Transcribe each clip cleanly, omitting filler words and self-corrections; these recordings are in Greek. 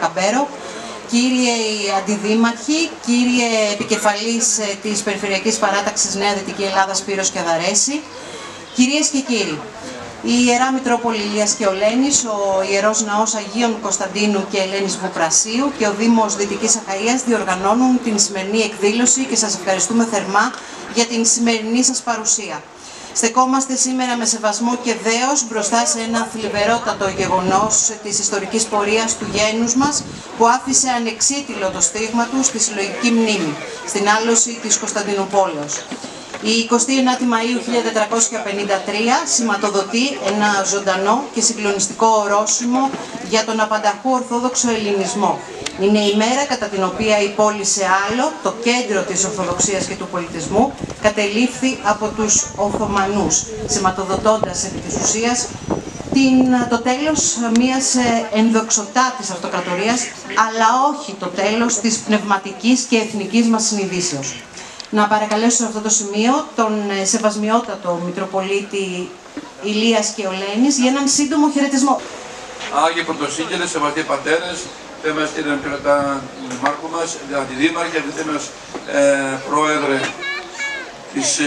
Καμπέρο, κύριοι αντιδήμαρχοι, κύριε επικεφαλής της Περιφερειακής Παράταξης Νέα Δυτική Ελλάδα Σπύρος Κιαδαρέση, κυρίες και κύριοι, η Ιερά Μητρόπολη Ηλίας και Ολένης, ο Ιερός Ναός Αγίων Κωνσταντίνου και Ελένης Βουπρασίου και ο Δήμος Δυτικής Αχαΐας διοργανώνουν την σημερινή εκδήλωση και σας ευχαριστούμε θερμά για την σημερινή σας παρουσία. Στεκόμαστε σήμερα με σεβασμό και δέος μπροστά σε ένα θλιβερότατο γεγονός της ιστορικής πορείας του γένους μας που άφησε ανεξίτηλο το στίγμα του στη συλλογική μνήμη, στην άλωση της Κωνσταντινουπόλεως. Η 29η Μαΐου 1453 σηματοδοτεί ένα ζωντανό και συγκλονιστικό ορόσημο για τον απανταχού Ορθόδοξο Ελληνισμό. Είναι η μέρα κατά την οποία η πόλη σε άλλο, το κέντρο της Ορθοδοξίας και του πολιτισμού, κατελήφθη από τους Οθωμανούς, σηματοδοτώντας επί της ουσίας το τέλος μιας ενδοξωτάτης αυτοκρατορίας, αλλά όχι το τέλος της πνευματικής και εθνικής μας συνειδήσεως. Να παρακαλέσω σε αυτό το σημείο τον σεβασμιότατο Μητροπολίτη Ηλίας και Ολένης για έναν σύντομο χαιρετισμό. Άγιοι Πρωτοσύγγελες, σεβαστοί πατέρες, θέμα στην Δημάρχου μας, αντιδήμαρχε, αντιθέμενος πρόεδρε της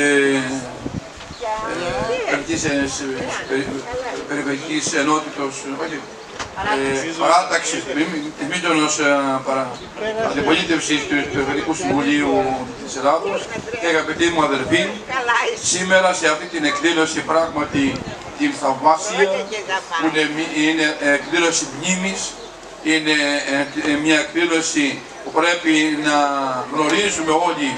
Περιφερειακής Ενότητος, παράταξης της Μήτωνος Αντιπολίτευσης του Περιφερειακού Συμβουλίου της Ελλάδος και αγαπητοί μου αδερφοί, σήμερα σε αυτή την εκδήλωση πράγματι την θαυμάσια που είναι εκδήλωση μνήμης, είναι μια εκδήλωση που πρέπει να γνωρίζουμε όλοι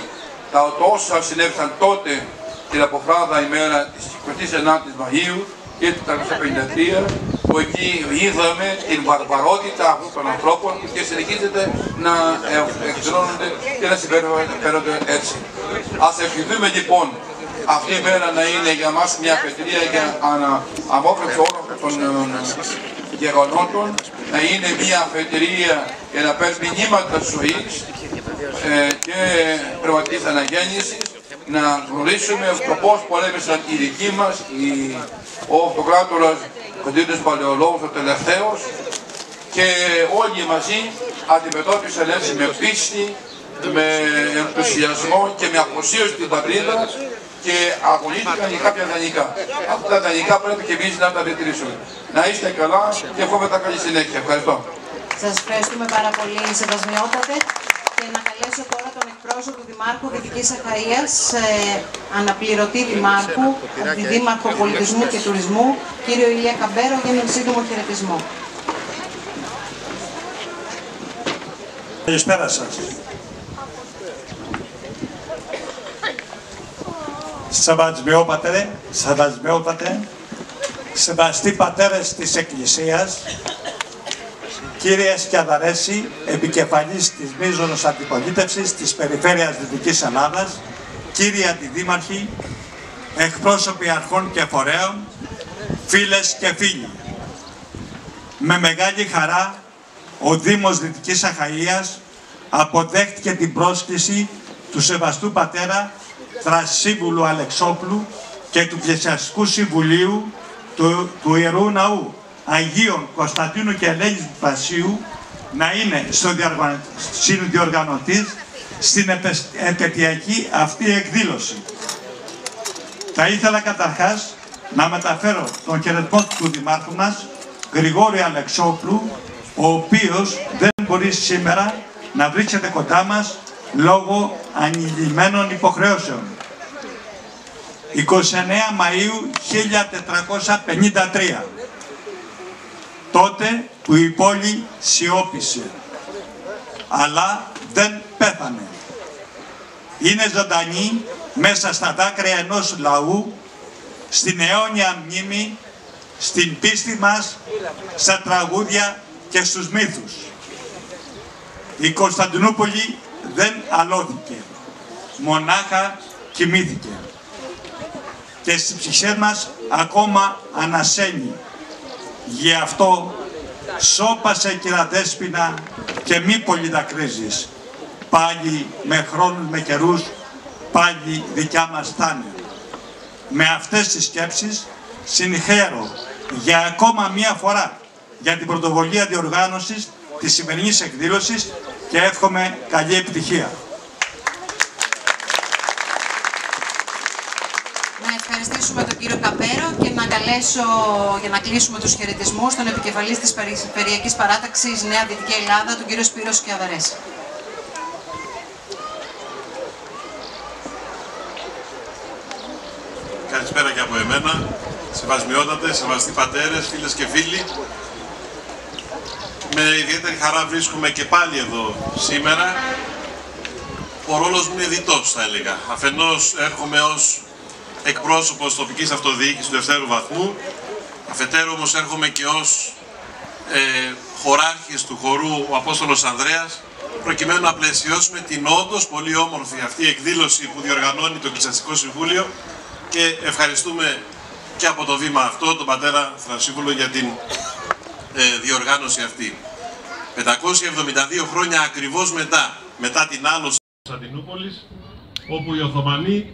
τα όσα συνέβησαν τότε την αποφράδα ημέρα της 29ης Μαΐου και του 1953, που εκεί είδαμε την βαρβαρότητα αυτών των ανθρώπων και συνεχίζεται να εκδηλώνονται και να συμπεριφέρονται έτσι. Ας ευχηθούμε λοιπόν αυτή η μέρα να είναι για μας μια αφετηρία για αμόφευση όλων των γεγονότων, να είναι μια αφετηρία για να παίρνει μηνύματα ζωής και πνευματικής αναγέννησης, να γνωρίσουμε το πώς πολέμησαν οι δικοί μας, ο αυτοκράτορας Κωνσταντίνος Παλαιολόγος, ο τελευταίος, και όλοι μαζί αντιμετώπισαν έτσι με πίστη, με ενθουσιασμό και με αφοσίωση την πατρίδα και αγωνίστηκαν για κάποια δανεικά. Αυτά τα δανεικά πρέπει και εμείς να τα διατηρήσουμε. Να είστε καλά και εύχομαι τα καλή συνέχεια. Ευχαριστώ. Σας ευχαριστούμε πάρα πολύ, σεβασμιότατε. Και να καλέσω τώρα τον εκπρόσωπο του Δημάρχου Δυτικής Αχαΐας, αναπληρωτή Δημάρχου, Αντιδήμαρχο Πολιτισμού και Τουρισμού, κύριο Ηλία Καμπέρο, για έναν σύντομο χαιρετισμό. Καλησπέρα σας. Σεβασμιότατε, σεβαστοί πατέρες της Εκκλησίας, κύριε Κιαδαρέση, επικεφαλής της μείζωνος αντιπολίτευσης της Περιφέρειας Δυτικής Ελλάδας, κύριοι αντιδήμαρχοι, εκπρόσωποι αρχών και φορέων, φίλες και φίλοι. Με μεγάλη χαρά, ο Δήμος Δυτικής Αχαΐας αποδέχτηκε την πρόσκληση του σεβαστού πατέρα Θρασσίβουλου Αλεξόπουλου και του Εκκλησιαστικού Συμβουλίου του Ιερού Ναού Αγίων Κωνσταντίνου και Ελένης Βουπρασίου να είναι συνδιοργανωτής στην επαιτειακή αυτή εκδήλωση. Θα ήθελα καταρχάς να μεταφέρω τον χαιρετισμό του Δημάρχου μας, Γρηγόρη Αλεξόπουλου, ο οποίος δεν μπορεί σήμερα να βρίσκεται κοντά μας λόγω ανηλυμένων υποχρεώσεων. 29 Μαΐου 1453, τότε που η πόλη σιώπησε, αλλά δεν πέθανε. Είναι ζωντανή μέσα στα δάκρυα ενός λαού, στην αιώνια μνήμη, στην πίστη μας, στα τραγούδια και στους μύθους. Η Κωνσταντινούπολη δεν αλώθηκε, μονάχα κοιμήθηκε. Και στις ψυχές μας ακόμα ανασένει. Γι' αυτό σώπασε κύρα Δέσποινα και μη πολύ δακρύζεις. Πάλι με χρόνους, με καιρούς, πάλι δικιά μας θα είναι. Με αυτές τις σκέψεις συγχαίρω για ακόμα μία φορά για την πρωτοβουλία διοργάνωσης της σημερινής εκδήλωσης και εύχομαι καλή επιτυχία. Να ευχαριστήσουμε τον κύριο Καπέρο και να καλέσω για να κλείσουμε τους χαιρετισμούς τον επικεφαλής της Περιφερειακής Παράταξης Νέα Δυτική Ελλάδα, τον κύριο Σπύρο Σκιαδαρέση. Καλησπέρα και από εμένα, σεβασμιότατες, σεβαστοί πατέρες, φίλες και φίλοι. Με ιδιαίτερη χαρά βρίσκομαι και πάλι εδώ σήμερα. Ο ρόλος μου είναι διτός, θα έλεγα. Αφενός έρχομαι ως εκπρόσωπος τοπικής αυτοδιοίκησης του δευτέρου βαθμού, αφετέρου όμως έρχομαι και ως χωράρχης του χορού ο Απόστολος Ανδρέας, προκειμένου να πλαισιώσουμε την όντως πολύ όμορφη αυτή εκδήλωση που διοργανώνει το Εκκλησιαστικό Συμβούλιο, και ευχαριστούμε και από το βήμα αυτό τον πατέρα Θρασίβουλο για την διοργάνωση αυτή. 572 χρόνια ακριβώς μετά την άλωση της Κωνσταντινούπολης, όπου οι Οθωμανοί,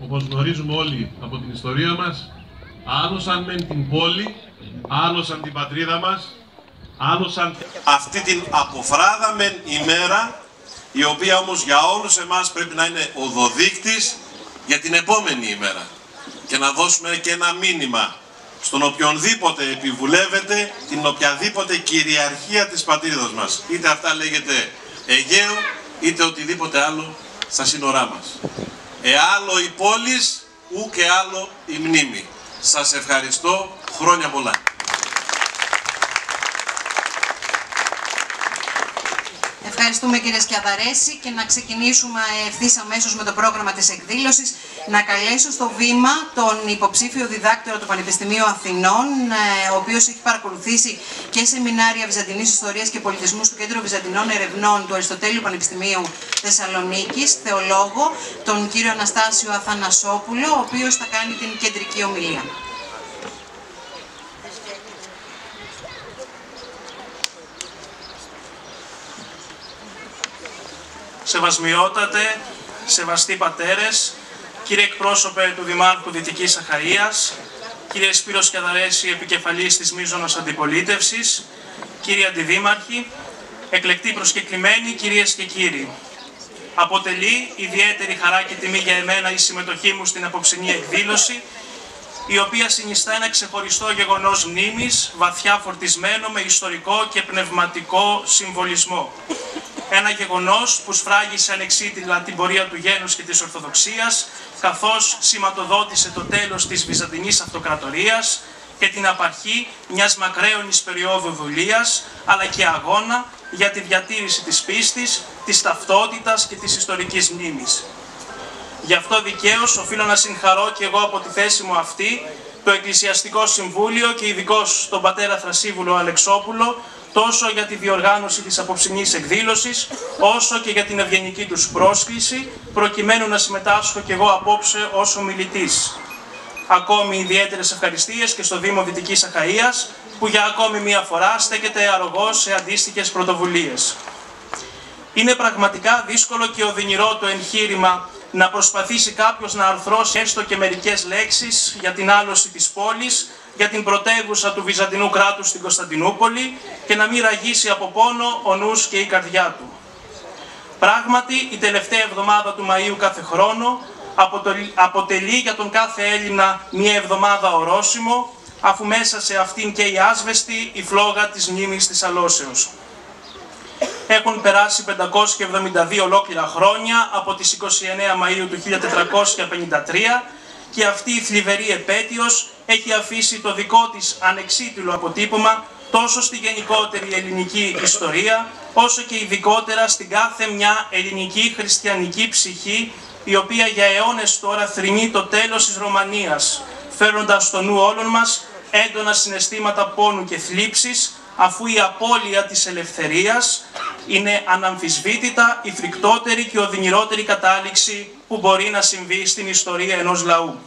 όπως γνωρίζουμε όλοι από την ιστορία μας, άλωσαν μεν την πόλη, άλωσαν την πατρίδα μας, άλωσαν αυτή την αποφράδα μεν ημέρα, η οποία όμως για όλους εμάς πρέπει να είναι οδοδείκτης για την επόμενη ημέρα, και να δώσουμε και ένα μήνυμα στον οποιονδήποτε επιβουλεύεται την οποιαδήποτε κυριαρχία της πατρίδας μας, είτε αυτά λέγεται Αιγαίο, είτε οτιδήποτε άλλο στα σύνορά μας. Άλλο η πόλης, ου και άλλο η μνήμη. Σας ευχαριστώ, χρόνια πολλά. Ευχαριστούμε κύριε Σκιαδαρέση, και να ξεκινήσουμε ευθύς αμέσως με το πρόγραμμα της εκδήλωσης. Να καλέσω στο βήμα τον υποψήφιο διδάκτορα του Πανεπιστημίου Αθηνών, ο οποίος έχει παρακολουθήσει και σεμινάρια Βυζαντινής Ιστορίας και Πολιτισμού στο Κέντρο Βυζαντινών Ερευνών του Αριστοτέλειου Πανεπιστημίου Θεσσαλονίκης, θεολόγο, τον κύριο Αναστάσιο Αθανασόπουλο, ο οποίος θα κάνει την κεντρική ομιλία. Σεβασμιότατε, σεβαστοί πατέρες, κύριε εκπρόσωπε του Δημάρχου Δυτικής Αχαΐας, κύριε Σπύρο Σκιαδαρέση, επικεφαλής της μείζωνος αντιπολίτευσης, κύριοι αντιδήμαρχοι, εκλεκτοί προσκεκλημένοι, κυρίες και κύριοι. Αποτελεί ιδιαίτερη χαρά και τιμή για εμένα η συμμετοχή μου στην απόψινή εκδήλωση, η οποία συνιστά ένα ξεχωριστό γεγονός μνήμης, βαθιά φορτισμένο με ιστορικό και πνευματικό συμβολισμό. Ένα γεγονός που σφράγισε ανεξίτηλα την πορεία του γένους και της Ορθοδοξίας, καθώς σηματοδότησε το τέλος της Βυζαντινής Αυτοκρατορίας και την απαρχή μιας μακραίωνης περίοδου δουλείας, αλλά και αγώνα για τη διατήρηση της πίστης, της ταυτότητας και της ιστορικής μνήμης. Γι' αυτό δικαίως οφείλω να συγχαρώ και εγώ από τη θέση μου αυτή το Εκκλησιαστικό Συμβούλιο και ειδικώς τον πατέρα Θρασίβουλο Αλεξόπουλο, τόσο για τη διοργάνωση της απόψινής εκδήλωσης, όσο και για την ευγενική τους πρόσκληση, προκειμένου να συμμετάσχω και εγώ απόψε ως ομιλητής. Ακόμη ιδιαίτερες ευχαριστίες και στο Δήμο Δυτικής Αχαΐας, που για ακόμη μία φορά στέκεται αρρωγός σε αντίστοιχες πρωτοβουλίες. Είναι πραγματικά δύσκολο και οδυνηρό το εγχείρημα να προσπαθήσει κάποιος να αρθρώσει έστω και μερικές λέξεις για την άλωση της πόλης, για την πρωτεύουσα του Βυζαντινού κράτους στην Κωνσταντινούπολη, και να μην ραγίσει από πόνο ο νους και η καρδιά του. Πράγματι, η τελευταία εβδομάδα του Μαΐου κάθε χρόνο αποτελεί για τον κάθε Έλληνα μια εβδομάδα ορόσημο, αφού μέσα σε αυτήν και η άσβεστη η φλόγα της μνήμης της αλώσεως. Έχουν περάσει 572 ολόκληρα χρόνια από τις 29 Μαΐου του 1453 και αυτή η θλιβερή επέτειος έχει αφήσει το δικό της ανεξίτηλο αποτύπωμα τόσο στη γενικότερη ελληνική ιστορία, όσο και ειδικότερα στην κάθε μια ελληνική χριστιανική ψυχή, η οποία για αιώνες τώρα θρηνεί το τέλος της Ρωμανίας, φέροντας στο νου όλων μας έντονα συναισθήματα πόνου και θλίψης, αφού η απώλεια της ελευθερίας είναι αναμφισβήτητα η φρικτότερη και οδυνηρότερη κατάληξη που μπορεί να συμβεί στην ιστορία ενός λαού.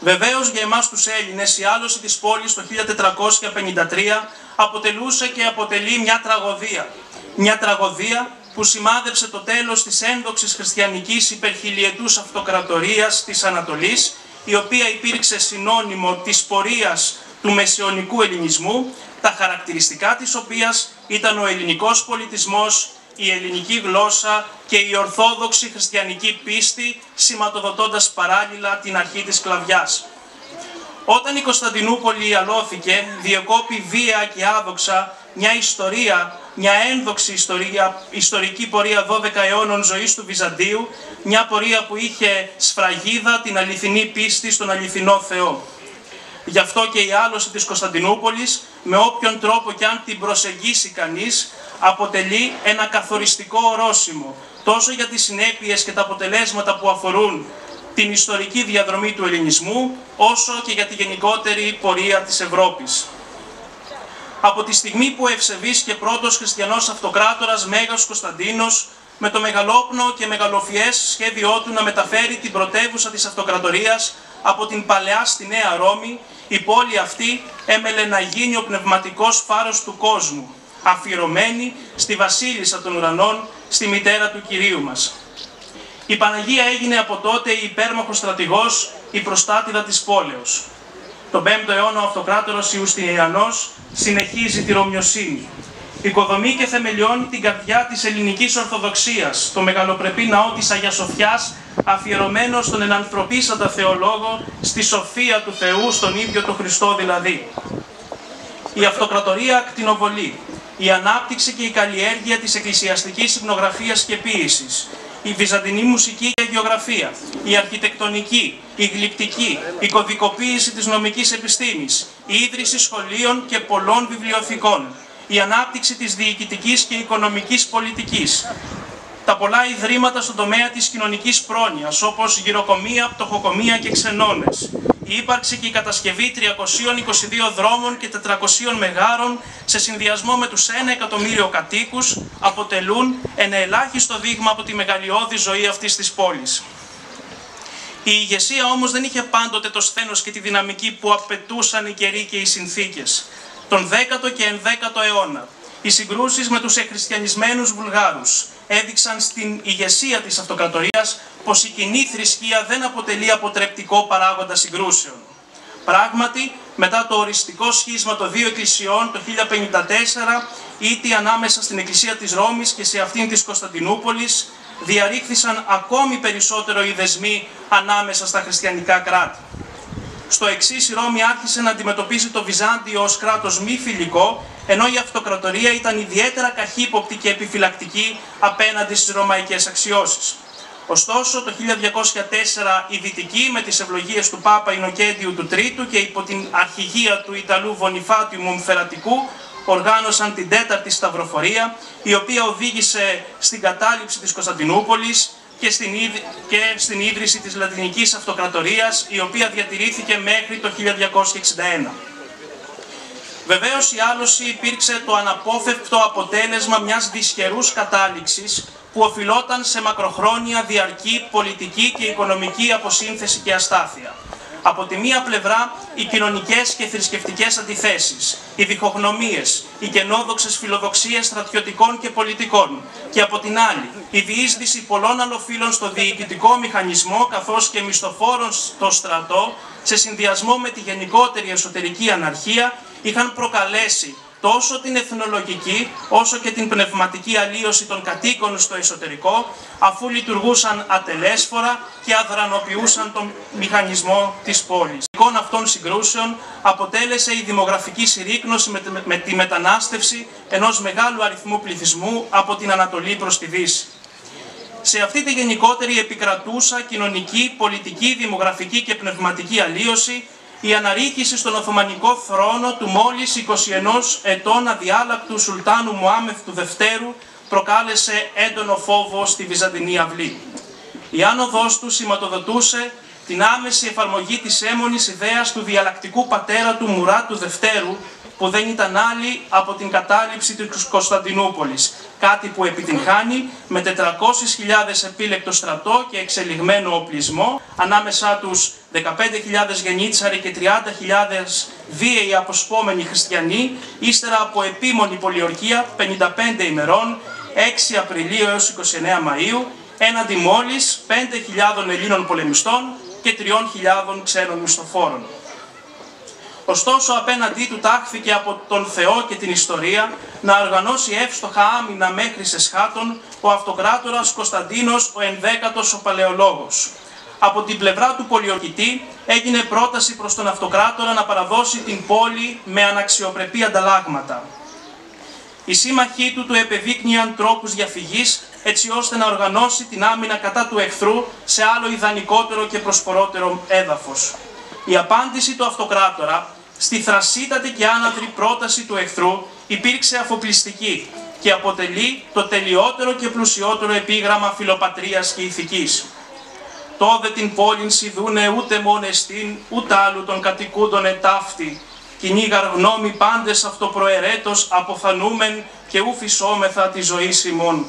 Βεβαίως για εμάς τους Έλληνες η άλωση της πόλης το 1453 αποτελούσε και αποτελεί μια τραγωδία. Μια τραγωδία που σημάδεψε το τέλος της ένδοξης χριστιανικής υπερχιλιετούς αυτοκρατορίας της Ανατολής, η οποία υπήρξε συνώνυμο της πορείας του μεσαιωνικού ελληνισμού, τα χαρακτηριστικά της οποίας ήταν ο ελληνικός πολιτισμός, η ελληνική γλώσσα και η ορθόδοξη χριστιανική πίστη, σηματοδοτώντας παράλληλα την αρχή της σκλαβιάς. Όταν η Κωνσταντινούπολη αλώθηκε, διεκόπη βία και άδοξα μια ένδοξη ιστορική πορεία 12 αιώνων ζωής του Βυζαντίου, μια πορεία που είχε σφραγίδα την αληθινή πίστη στον αληθινό Θεό. Γι' αυτό και η άλωση της Κωνσταντινούπολης, με όποιον τρόπο και αν την προσεγγίσει κανείς, αποτελεί ένα καθοριστικό ορόσημο, τόσο για τις συνέπειες και τα αποτελέσματα που αφορούν την ιστορική διαδρομή του ελληνισμού, όσο και για τη γενικότερη πορεία της Ευρώπης. Από τη στιγμή που ο ευσεβής και πρώτος χριστιανός αυτοκράτορας Μέγας Κωνσταντίνος, με το μεγαλόπνο και μεγαλοφιές σχέδιό του να μεταφέρει την πρωτεύουσα της αυτοκρατορίας από την Παλαιά στη Νέα Ρώμη, η πόλη αυτή έμελε να γίνει ο πνευματικός φάρος του κόσμου, αφιερωμένη στη Βασίλισσα των Ουρανών, στη μητέρα του Κυρίου μας. Η Παναγία έγινε από τότε η υπέρμαχος στρατηγός, η προστάτηδα της πόλεως. Τον 5ο αιώνα ο αυτοκράτορος Ιουστινιανός συνεχίζει τη Ρωμιοσύνη. Οικοδομεί και θεμελιώνει την καρδιά της ελληνικής Ορθοδοξίας, το μεγαλοπρεπή ναό της Αγίας Σοφιάς, αφιερωμένο στον ενανθρωπίσαντα θεολόγο, στη σοφία του Θεού, στον ίδιο τον Χριστό δηλαδή. Η αυτοκρατορία ακτινοβολεί, η ανάπτυξη και η καλλιέργεια της εκκλησιαστικής υμνογραφίας και ποίησης, η βυζαντινή μουσική και γεωγραφία, η αρχιτεκτονική, η γλυπτική, η κωδικοποίηση της νομικής επιστήμης, η ίδρυση σχολείων και πολλών βιβλιοθηκών, η ανάπτυξη της διοικητικής και οικονομικής πολιτικής, τα πολλά ιδρύματα στον τομέα της κοινωνικής πρόνοιας, όπως γυροκομεία, πτωχοκομεία και ξενώνες, η ύπαρξη και η κατασκευή 322 δρόμων και 400 μεγάρων σε συνδυασμό με τους 1 εκατομμύριο κατοίκους αποτελούν ένα ελάχιστο δείγμα από τη μεγαλειώδη ζωή αυτής της πόλης. Η ηγεσία όμως δεν είχε πάντοτε το σθένος και τη δυναμική που απαιτούσαν οι καιροί και οι συνθήκες. Τον 10ο και 11ο αιώνα, οι συγκρούσεις με τους εχριστιανισμένους Βουλγάρους έδειξαν στην ηγεσία της αυτοκρατορίας πως η κοινή θρησκεία δεν αποτελεί αποτρεπτικό παράγοντα συγκρούσεων. Πράγματι, μετά το οριστικό σχίσμα των δύο εκκλησιών το 1054, ήτι ανάμεσα στην Εκκλησία της Ρώμης και σε αυτήν της Κωνσταντινούπολης, διαρρήχθησαν ακόμη περισσότερο οι δεσμοί ανάμεσα στα χριστιανικά κράτη. Στο εξής, η Ρώμη άρχισε να αντιμετωπίζει το Βυζάντιο ως κράτος μη φιλικό, ενώ η αυτοκρατορία ήταν ιδιαίτερα καχύποπτη και επιφυλακτική απέναντι στις ρωμαϊκές αξιώσεις. Ωστόσο, το 1204 οι Δυτικοί, με τις ευλογίες του Πάπα Ινοκέντιου του Τρίτου και υπό την αρχηγία του Ιταλού Βονιφάτιου Μομφερατικού, οργάνωσαν την τέταρτη σταυροφορία, η οποία οδήγησε στην κατάληψη της Κωνσταντινούπολης και στην ίδρυση της Λατινικής Αυτοκρατορίας, η οποία διατηρήθηκε μέχρι το 1261. Βεβαίως η άλωση υπήρξε το αναπόφευκτο αποτέλεσμα μιας δυσχερούς κατάληξης που οφειλόταν σε μακροχρόνια διαρκή πολιτική και οικονομική αποσύνθεση και αστάθεια. Από τη μία πλευρά οι κοινωνικές και θρησκευτικές αντιθέσεις, οι διχογνωμίες, οι κενόδοξες φιλοδοξίες στρατιωτικών και πολιτικών και από την άλλη η διείσδυση πολλών αλλοφύλων στο διοικητικό μηχανισμό καθώς και μισθοφόρων στο στρατό σε συνδυασμό με τη γενικότερη εσωτερική αναρχία είχαν προκαλέσει τόσο την εθνολογική όσο και την πνευματική αλλίωση των κατοίκων στο εσωτερικό, αφού λειτουργούσαν ατελέσφορα και αδρανοποιούσαν τον μηχανισμό της πόλης. Εικόνα αυτών συγκρούσεων αποτέλεσε η δημογραφική συρρίκνωση με τη μετανάστευση ενός μεγάλου αριθμού πληθυσμού από την Ανατολή προς τη Δύση. Σε αυτή τη γενικότερη επικρατούσα κοινωνική, πολιτική, δημογραφική και πνευματική αλλίωση, η αναρρίχηση στον Οθωμανικό θρόνο του μόλις 21 ετών αδιάλακτου Σουλτάνου Μωάμεθ του Δευτέρου προκάλεσε έντονο φόβο στη Βυζαντινή αυλή. Η άνοδός του σηματοδοτούσε την άμεση εφαρμογή της έμμονης ιδέας του διαλλακτικού πατέρα του Μουράτ του Δευτέρου, που δεν ήταν άλλη από την κατάληψη της Κωνσταντινούπολης, κάτι που επιτυγχάνει με 400.000 επίλεκτο στρατό και εξελιγμένο οπλισμό, ανάμεσά τους 15.000 γενίτσαροι και 30.000 βίαιοι αποσπόμενοι χριστιανοί, ύστερα από επίμονη πολιορκία 55 ημερών, 6 Απριλίου έως 29 Μαΐου, έναντι μόλις 5.000 Ελλήνων πολεμιστών και 3.000 ξένων μισθοφόρων. Ωστόσο, απέναντί του τάχθηκε από τον Θεό και την ιστορία να οργανώσει εύστοχα άμυνα μέχρι Εσχάτων ο αυτοκράτορας Κωνσταντίνος ο 11ος ο Παλαιολόγος. Από την πλευρά του Πολιορκητή έγινε πρόταση προς τον αυτοκράτορα να παραδώσει την πόλη με αναξιοπρεπή ανταλλάγματα. Οι σύμμαχοί του επεδείκνυαν τρόπους διαφυγής έτσι ώστε να οργανώσει την άμυνα κατά του εχθρού σε άλλο ιδανικότερο και προσφορότερο έδαφος. Η απάντηση του αυτοκράτορα στη θρασίτατη και άναυδρη πρόταση του εχθρού υπήρξε αφοπλιστική και αποτελεί το τελειότερο και πλουσιότερο επίγραμμα φιλοπατρίας και ηθικής. Τόδε την πόλην σιδούνε ούτε μόνεστην, ούτε άλλου των κατοικούντων ετάφτη, κυνήγαρ γνώμη πάντες αυτοπροαιρέτως αποθανούμεν και ου φυσόμεθα τη ζωή ημών.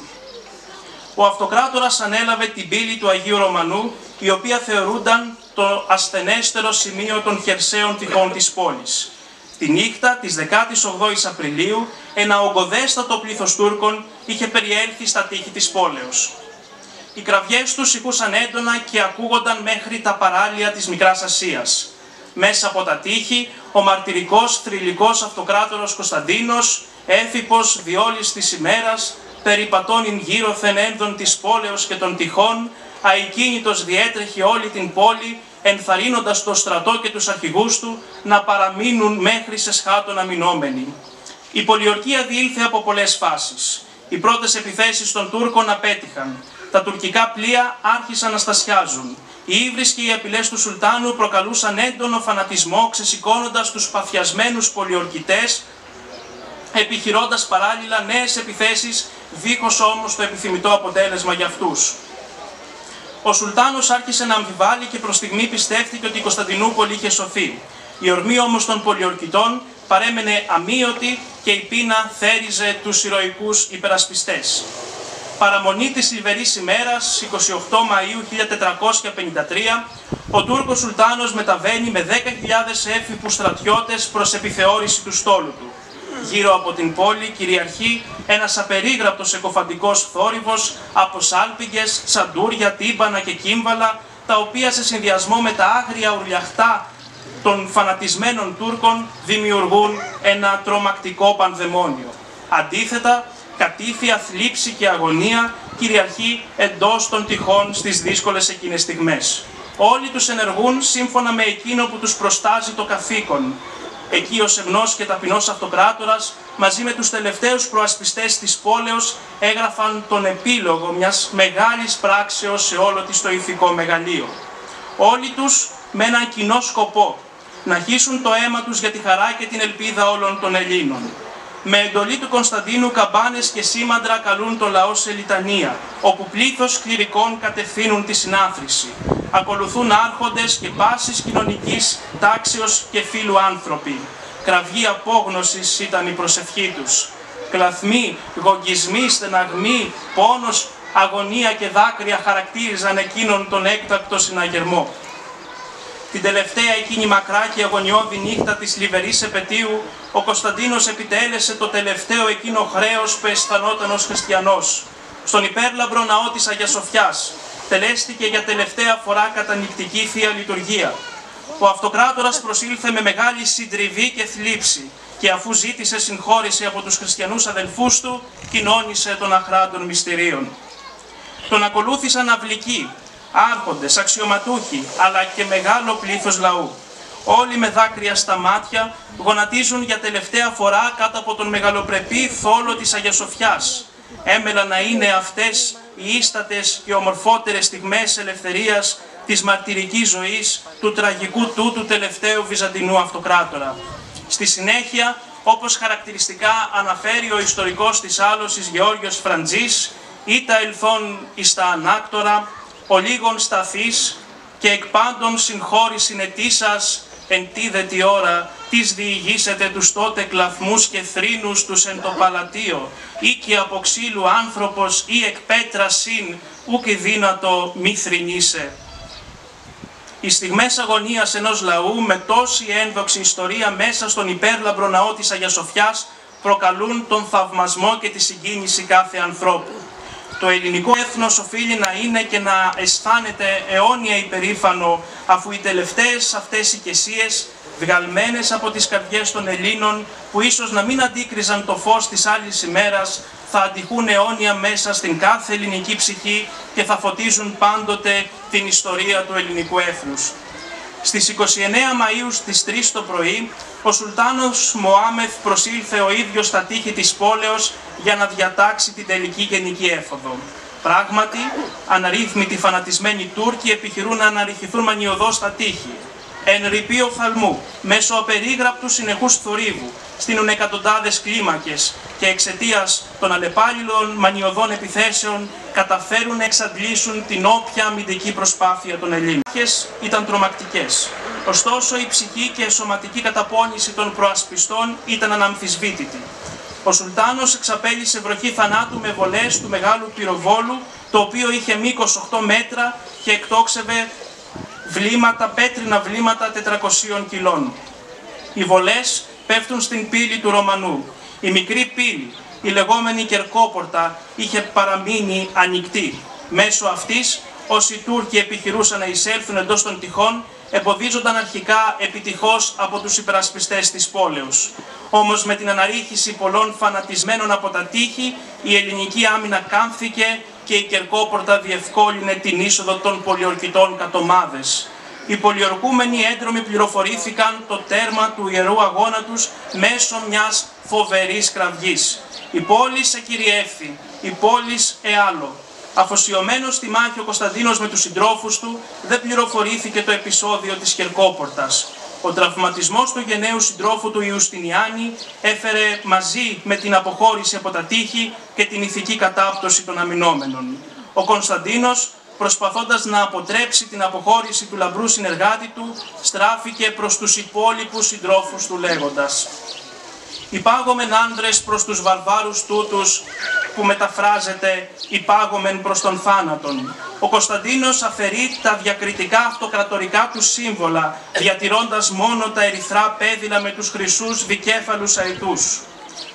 Ο αυτοκράτορας ανέλαβε την πύλη του Αγίου Ρωμανού, η οποία θεωρούνταν το ασθενέστερο σημείο των χερσαίων τυχών της πόλης. Τη νύχτα της 18ης Απριλίου, ένα ογκοδέστατο πλήθος Τούρκων είχε περιέλθει στα τείχη της πόλεως. Οι κραυγές τους ηχούσαν έντονα και ακούγονταν μέχρι τα παράλια της Μικράς Ασίας. Μέσα από τα τείχη, ο μαρτυρικός θρυλικός αυτοκράτορος Κωνσταντίνος, έφυπος διόλης της ημέρας, περιπατώνην γύρωθεν ένδον της πόλεως και των τυχών, αεκίνητος διέτρεχε όλη την πόλη, ενθαρρύνοντας το στρατό και τους αρχηγούς του να παραμείνουν μέχρι σε Εσχάτων αμυνόμενοι. Η πολιορκία διήλθε από πολλές φάσεις. Οι πρώτες επιθέσεις των Τούρκων απέτυχαν. Τα τουρκικά πλοία άρχισαν να στασιάζουν. Οι ύβρις και οι απειλές του Σουλτάνου προκαλούσαν έντονο φανατισμό, ξεσηκώνοντας τους παθιασμένους πολιορκητές, επιχειρώντας παράλληλα νέες επιθέσεις, δίχως όμως το επιθυμητό αποτέλεσμα για αυτούς. Ο Σουλτάνος άρχισε να αμφιβάλλει και προς στιγμή πιστεύτηκε ότι η Κωνσταντινούπολη είχε σωθεί. Η ορμή όμως των πολιορκητών παρέμενε αμύωτη και η πείνα θέριζε τους ηρωικούς υπερασπιστές. Παραμονή της Λιβερής ημέρας, 28 Μαΐου 1453, ο Τούρκος Σουλτάνος μεταβαίνει με 10.000 έφυπους στρατιώτες προς επιθεώρηση του στόλου του. Γύρω από την πόλη κυριαρχεί ένας απερίγραπτος εκοφαντικός θόρυβος από σάλπιγγες, σαντούρια, τύμπανα και κύμβαλα, τα οποία σε συνδυασμό με τα άγρια ουρλιαχτά των φανατισμένων Τούρκων δημιουργούν ένα τρομακτικό πανδαιμόνιο. Αντίθετα, κατήφια, θλίψη και αγωνία κυριαρχεί εντός των τυχών στις δύσκολες εκείνες στιγμές. Όλοι τους ενεργούν σύμφωνα με εκείνο που τους προστάζει το καθήκον. Εκεί ο σεμνός και ταπεινός αυτοκράτορας, μαζί με τους τελευταίους προασπιστές της πόλεως, έγραφαν τον επίλογο μιας μεγάλης πράξεως σε όλο της το ηθικό μεγαλείο. Όλοι τους με έναν κοινό σκοπό, να χύσουν το αίμα τους για τη χαρά και την ελπίδα όλων των Ελλήνων. Με εντολή του Κωνσταντίνου καμπάνες και σήμαντρα καλούν το λαό σε λιτανία, όπου πλήθος κληρικών κατευθύνουν τη συνάθρηση. Ακολουθούν άρχοντες και πάσης κοινωνικής τάξεως και φύλου άνθρωποι. Κραυγή απόγνωσης ήταν η προσευχή τους. Κλαθμοί, γογγισμοί, στεναγμοί, πόνος, αγωνία και δάκρυα χαρακτήριζαν εκείνον τον έκτακτο συναγερμό. Την τελευταία εκείνη μακρά και αγωνιώδη νύχτα της Λιβερής επετείου, ο Κωνσταντίνος επιτέλεσε το τελευταίο εκείνο χρέος που αισθανόταν ως χριστιανός. Στον υπέρλαμπρο ναό της Αγίας Σοφιάς τελέστηκε για τελευταία φορά κατανυκτική Θεία Λειτουργία. Ο αυτοκράτορας προσήλθε με μεγάλη συντριβή και θλίψη και αφού ζήτησε συγχώρηση από τους χριστιανούς αδελφούς του, κοινώνησε των αχράντων μυστηρίων. Τον ακολούθησαν αυλικοί, άρχοντες, αξιωματούχοι, αλλά και μεγάλο πλήθος λαού. Όλοι με δάκρυα στα μάτια γονατίζουν για τελευταία φορά κάτω από τον μεγαλοπρεπή θόλο της Αγίας Σοφιάς. Έμελα να είναι αυτές οι ίστατες και ομορφότερες στιγμές ελευθερίας της μαρτυρικής ζωής του τραγικού τούτου τελευταίου Βυζαντινού αυτοκράτορα. Στη συνέχεια, όπως χαρακτηριστικά αναφέρει ο ιστορικός της Άλωσης Γεώργιος Φραντζής, «Ήτα ελθόν εις τα ανάκτορα, ο λίγων σταθείς και εκ πάντων συγχώρησιν ετήσας, εν τίδε τη ώρα, τις διηγήσετε τους τότε κλαθμούς και θρήνους τους εν το παλατίο, ή και από ξύλου άνθρωπος ή εκ πέτρα συν, ουκ δύνατο μη θρηνήσε». Οι στιγμές αγωνίας ενός λαού με τόση ένδοξη ιστορία μέσα στον υπέρλαμπρο ναό της Αγίας Σοφιάς προκαλούν τον θαυμασμό και τη συγκίνηση κάθε ανθρώπου. Το ελληνικό έθνος οφείλει να είναι και να αισθάνεται αιώνια υπερήφανο, αφού οι τελευταίες αυτές οικεσίες βγαλμένες από τις καρδιές των Ελλήνων, που ίσως να μην αντίκριζαν το φως της άλλης ημέρας, θα αντιχούν αιώνια μέσα στην κάθε ελληνική ψυχή και θα φωτίζουν πάντοτε την ιστορία του ελληνικού έθνους. Στις 29 Μαΐου στις 3 το πρωί, ο Σουλτάνος Μωάμεθ προσήλθε ο ίδιος στα τείχη της πόλεως για να διατάξει την τελική γενική έφοδο. Πράγματι, αναρρύθμιτοι φανατισμένοι Τούρκοι επιχειρούν να αναρριχηθούν μανιωδώς στα τείχη. Εν ρηπεί οφθαλμού, μέσω απερίγραπτου συνεχούς θορύβου, στείνουν εκατοντάδες κλίμακες και εξαιτίας των αλλεπάλληλων μανιωδών επιθέσεων καταφέρουν να εξαντλήσουν την όποια αμυντική προσπάθεια των Ελλήνων. Οι ήταν τρομακτικές. Ωστόσο, η ψυχική και σωματική καταπώνηση των προασπιστών ήταν αναμφισβήτητη. Ο Σουλτάνος εξαπέλυσε βροχή θανάτου με βολές του μεγάλου πυροβόλου, το οποίο είχε μήκος 8 μέτρα και εκτόξευε πέτρινα βλήματα 400 κιλών. Οι βολές πέφτουν στην πύλη του Ρωμανού. Η μικρή πύλη, η λεγόμενη Κερκόπορτα, είχε παραμείνει ανοιχτή. Μέσω αυτής, όσοι Τούρκοι επιχειρούσαν να εισέλθουν εντός των τυχών, εμποδίζονταν αρχικά επιτυχώς από τους υπερασπιστές της πόλεως. Όμως με την αναρρίχηση πολλών φανατισμένων από τα τείχη, η ελληνική άμυνα κάμφθηκε και η Κερκόπορτα διευκόλυνε την είσοδο των πολιορκητών κατ' ομάδες. Οι πολιορκούμενοι έντρομοι πληροφορήθηκαν το τέρμα του ιερού αγώνα τους μέσω μιας φοβερής κραυγής. Η πόλη σε κυριεύθη, η πόλη εάλλο. Αφοσιωμένος στη μάχη ο Κωνσταντίνος με τους συντρόφους του, δεν πληροφορήθηκε το επεισόδιο της Κερκόπορτας. Ο τραυματισμός του γενναίου συντρόφου του Ιουστινιάνη έφερε μαζί με την αποχώρηση από τα τείχη και την ηθική κατάπτωση των αμυνόμενων. Ο Κωνσταντίνος, προσπαθώντας να αποτρέψει την αποχώρηση του λαμπρού συνεργάτη του, στράφηκε προς τους υπόλοιπους συντρόφους του λέγοντας: «Υπάγομεν άνδρες προς τους βαρβάρους τούτους», που μεταφράζεται «υπάγομεν προς τον θάνατον». Ο Κωνσταντίνος αφαιρεί τα διακριτικά αυτοκρατορικά του σύμβολα, διατηρώντας μόνο τα ερυθρά πέδιλα με τους χρυσούς δικέφαλους αετούς.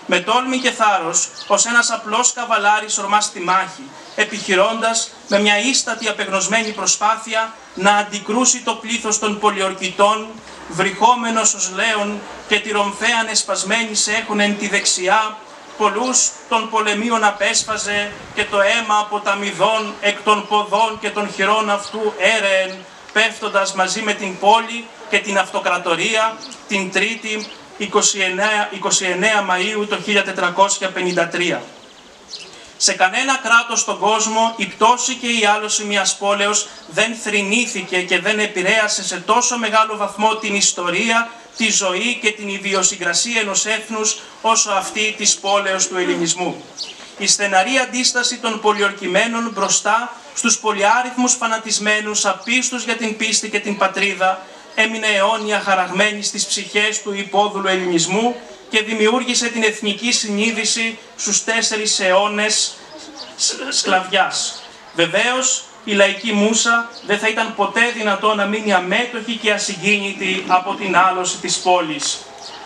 Με τόλμη και θάρρος, ως ένας απλός καβαλάρης ορμά στη μάχη, επιχειρώντας με μια ίστατη απεγνωσμένη προσπάθεια να αντικρούσει το πλήθος των πολιορκητών, βρυχόμενος ως λέον και τη ρομφέαν εσπασμένη σε έχουν εν τη δεξιά, πολλούς των πολεμίων απέσφαζε και το αίμα από τα μηδών εκ των ποδών και των χειρών αυτού έρεεν, πέφτοντας μαζί με την πόλη και την αυτοκρατορία την Τρίτη 29 Μαΐου το 1453. Σε κανένα κράτος στον κόσμο η πτώση και η άλωση μιας πόλεως δεν θρηνήθηκε και δεν επηρέασε σε τόσο μεγάλο βαθμό την ιστορία, τη ζωή και την ιδιοσυγκρασία ενός έθνους όσο αυτή της πόλεως του ελληνισμού. Η στεναρή αντίσταση των πολιορκημένων μπροστά στους πολυάριθμους φανατισμένους απίστους για την πίστη και την πατρίδα έμεινε αιώνια χαραγμένη στις ψυχές του υπόδουλου ελληνισμού και δημιούργησε την εθνική συνείδηση στους 4 αιώνες σκλαβιάς. Βεβαίως, η λαϊκή μούσα δεν θα ήταν ποτέ δυνατό να μείνει αμέτωχη και ασυγκίνητη από την άλωση της πόλης.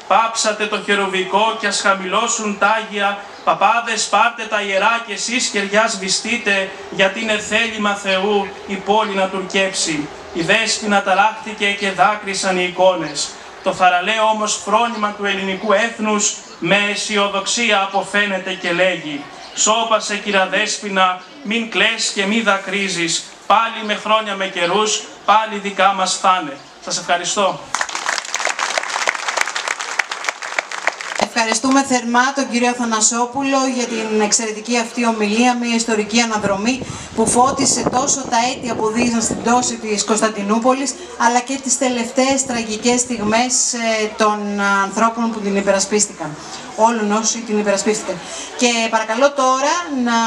Πάψατε το χερουβικό και ας χαμηλώσουν τ' Άγια, παπάδες πάρτε τα ιερά και εσείς κεριά σβηστείτε, γιατί είναι θέλημα Θεού η πόλη να τουρκέψει. Η δέσποινα ταράχτηκε και δάκρυσαν οι εικόνες. Το θαραλέο όμως φρόνημα του ελληνικού έθνους με αισιοδοξία αποφαίνεται και λέγει: «Σώπασε κυρα Δέσποινα, μην κλαις και μη δακρύζεις, πάλι με χρόνια με καιρούς, πάλι δικά μας θα'ναι». Σας ευχαριστώ. Ευχαριστούμε θερμά τον κύριο Αθανασόπουλο για την εξαιρετική αυτή ομιλία, μια ιστορική αναδρομή που φώτισε τόσο τα έτη που οδήγησαν στην πτώση της Κωνσταντινούπολης, αλλά και τις τελευταίες τραγικές στιγμές των ανθρώπων που την υπερασπίστηκαν, όλων όσοι την υπερασπίστηκαν. Και παρακαλώ τώρα να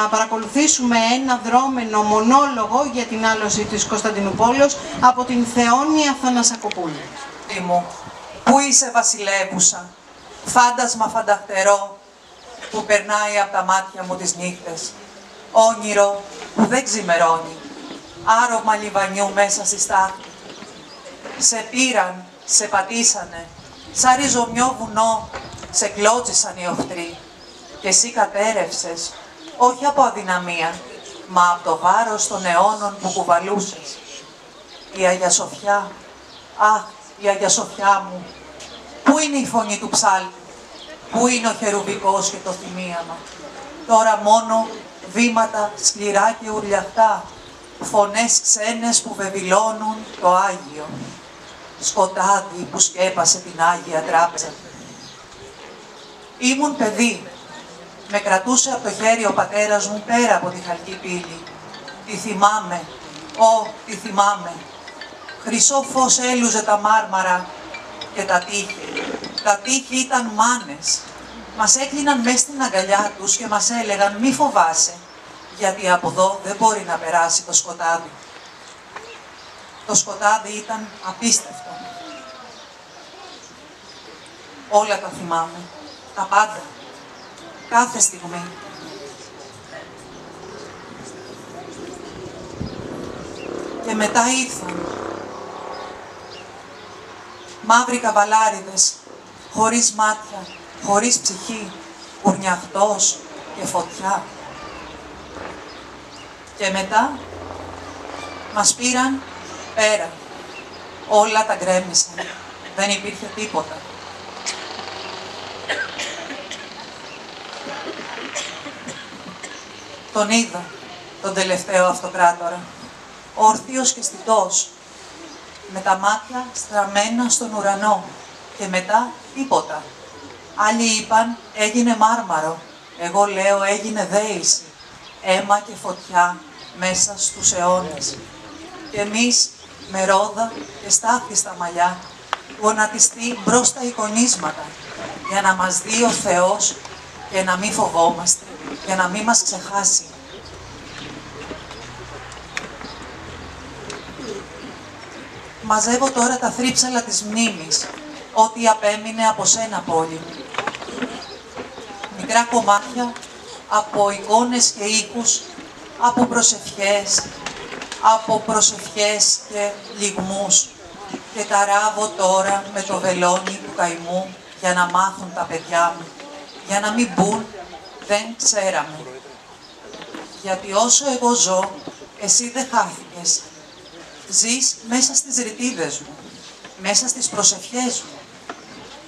παρακολουθήσουμε ένα δρόμενο μονόλογο για την άλωση της Κωνσταντινούπολης από την Θεόνια Αθανασακοπούλου. Πού είσαι βασιλεύουσα, φάντασμα φανταχτερό που περνάει από τα μάτια μου τις νύχτες, όνειρο που δεν ξημερώνει, άρωμα λιβανιού μέσα στη στάχτη. Σε πήραν, σε πατήσανε, σαν ριζομιό βουνό, σε κλώτσισαν οι οχτροί και εσύ κατέρευσες, όχι από αδυναμία, μα από το βάρος των αιώνων που κουβαλούσες. Η Αγία Σοφιά, αχ, η Αγία Σοφιά μου, πού είναι η φωνή του ψάλτη, πού είναι ο χερουβικός και το θυμίαμα. Τώρα μόνο βήματα σκληρά και ουρλιαχτά, φωνές ξένες που βεβηλώνουν το Άγιο. Σκοτάδι που σκέπασε την Άγια Τράπεζα. Ήμουν παιδί. Με κρατούσε από το χέρι ο πατέρας μου πέρα από τη Χαλκή Πύλη. Τη θυμάμαι, τη θυμάμαι. Χρυσό φως έλουζε τα μάρμαρα και τα τείχη. Τα τείχη ήταν μάνες. Μας έκλειναν μες στην αγκαλιά τους και μας έλεγαν «Μη φοβάσαι, γιατί από εδώ δεν μπορεί να περάσει το σκοτάδι». Το σκοτάδι ήταν απίστευτο. Όλα τα θυμάμαι, τα πάντα, κάθε στιγμή. Και μετά ήρθαν μαύροι καβαλάριδες, χωρίς μάτια, χωρίς ψυχή, ουρνιαχτός και φωτιά. Και μετά μας πήραν πέρα. Όλα τα γκρέμισαν. Δεν υπήρχε τίποτα. Τον είδα, τον τελευταίο αυτοκράτορα, όρθιος και στιτός, με τα μάτια στραμμένα στον ουρανό και μετά τίποτα. Άλλοι είπαν έγινε μάρμαρο, εγώ λέω έγινε δέηση, αίμα και φωτιά μέσα στους αιώνες. Και εμείς με ρόδα και στάχτη στα μαλλιά, γονατιστεί μπρος τα εικονίσματα, για να μας δει ο Θεός και να μην φοβόμαστε, για να μην μας ξεχάσει. Μαζεύω τώρα τα θρύψαλα της μνήμης, ό,τι απέμεινε από σένα πόλη μου. Μικρά κομμάτια από εικόνες και οίκους, από προσευχές και λυγμούς. Και τα ράβω τώρα με το βελόνι του καημού για να μάθουν τα παιδιά μου. Για να μην μπουν, δεν ξέραμε. Γιατί όσο εγώ ζω, εσύ δεν χάθηκες. Ζεις μέσα στις ρητίδες μου, μέσα στις προσευχές μου,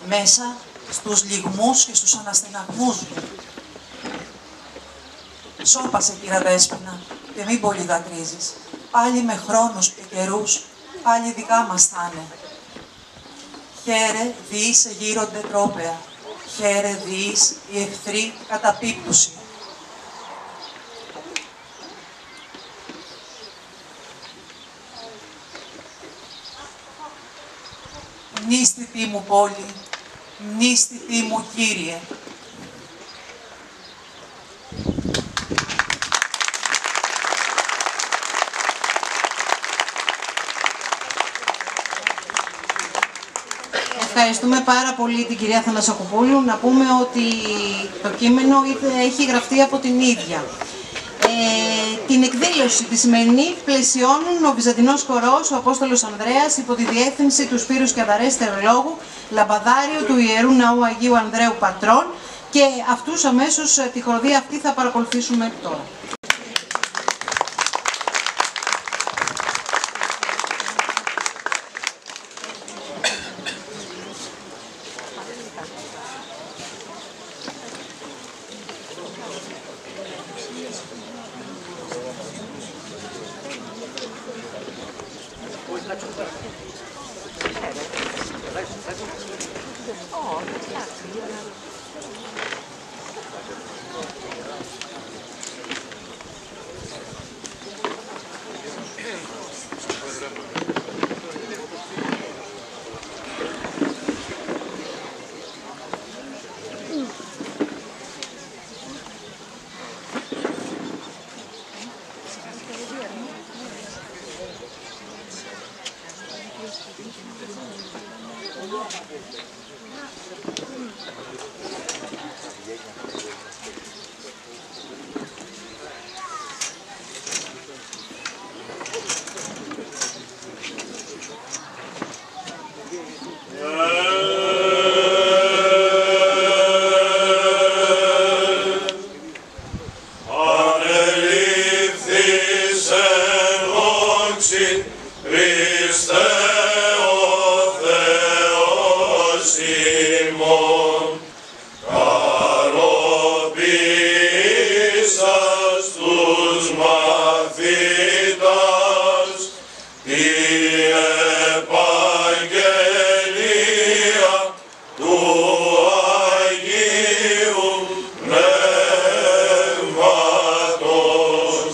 μέσα στους λυγμούς και στους αναστεναγμούς μου. Σώπασε, κύρα Δέσποινα, και μην πολύ δακρύζεις. Πάλι με χρόνους και καιρούς, πάλι δικά μας θα είναι. Χαίρε διείς σε γύρονται τρόπαια, χαίρε διείς οι εχθροί καταπίπτουσι. Μνήστητη μου πόλη, μνήστητη μου Κύριε. Ευχαριστούμε πάρα πολύ την κυρία Θανασακοπούλου. Να πούμε ότι το κείμενο έχει γραφτεί από την ίδια. Την εκδήλωση τη σημερινή πλαισιώνουν ο Βυζαντινός Χορός, ο Απόστολος Ανδρέας, υπό τη διεύθυνση του Σπύρου Σκιαδαρές Θεολόγου, λαμπαδάριο του Ιερού Ναού Αγίου Ανδρέου Πατρών, και αυτούς αμέσως τη χοροδία αυτή θα παρακολουθήσουμε τώρα. Χριστέ ο Θεός. μαθητάς τη επαγγελία του Αγίου Πνεύματος,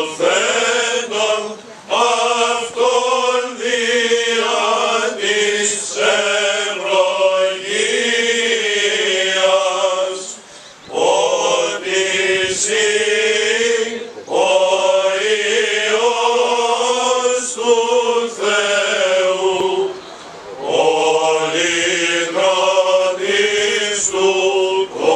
βεβαιωθέντων αυτόν δια της ευλογίας, ότι εσύ ο Υιός του Θεού, ο λυτρωτής του κόσμου.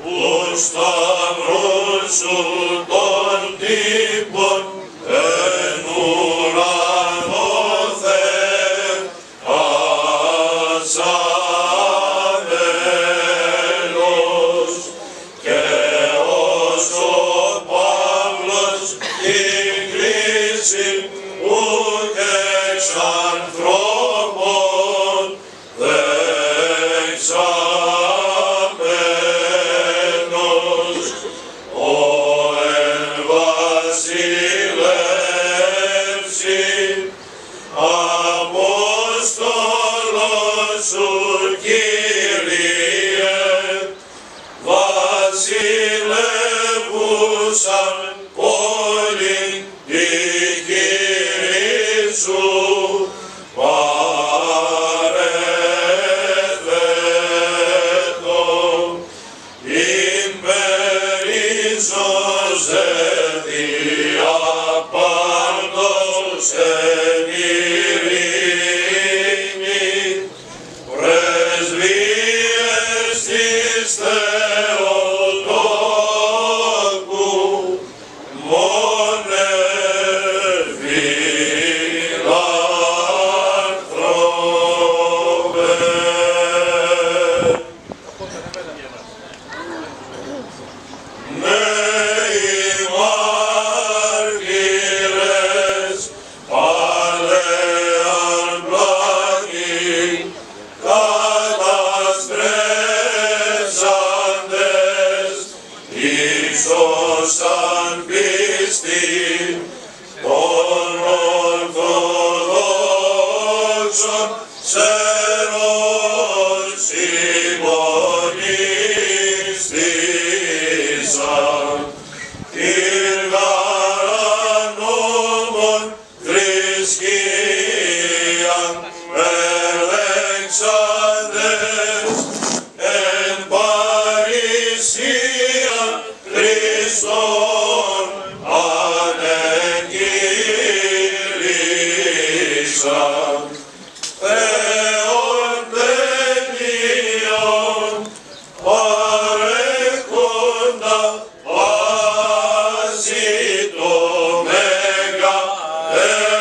Του σταυρού σου των τύπων εν ουρανό ασαβέλος, και ως ο Παύλος την κρίση ουκ εξ ανθρώπων δεξαμένος, ο εν βασιλεύσει Απόστολος σου, Κύριε, βασιλεύουσαν όλη τη χείρη σου παρεδέτω, ημερίζωσε δια πάντος εν ειρήνη, πρεσβείες της Θεοτόκου, μόνε φιλάνθρωπε. Νέοι μάρτυρες, παλαιάν πλάγι, καταστρέψαντες, ύψωσαν πίστη των Ορθοδόξων σέρων συμμονίστησαν, τυργαραν νόμων θρησκείαν ελέξαντες, εν παρησία Χριστόν ανεγγύρισαν. Θεόν τελείων παρέχοντα πάση το μέγα έλεος.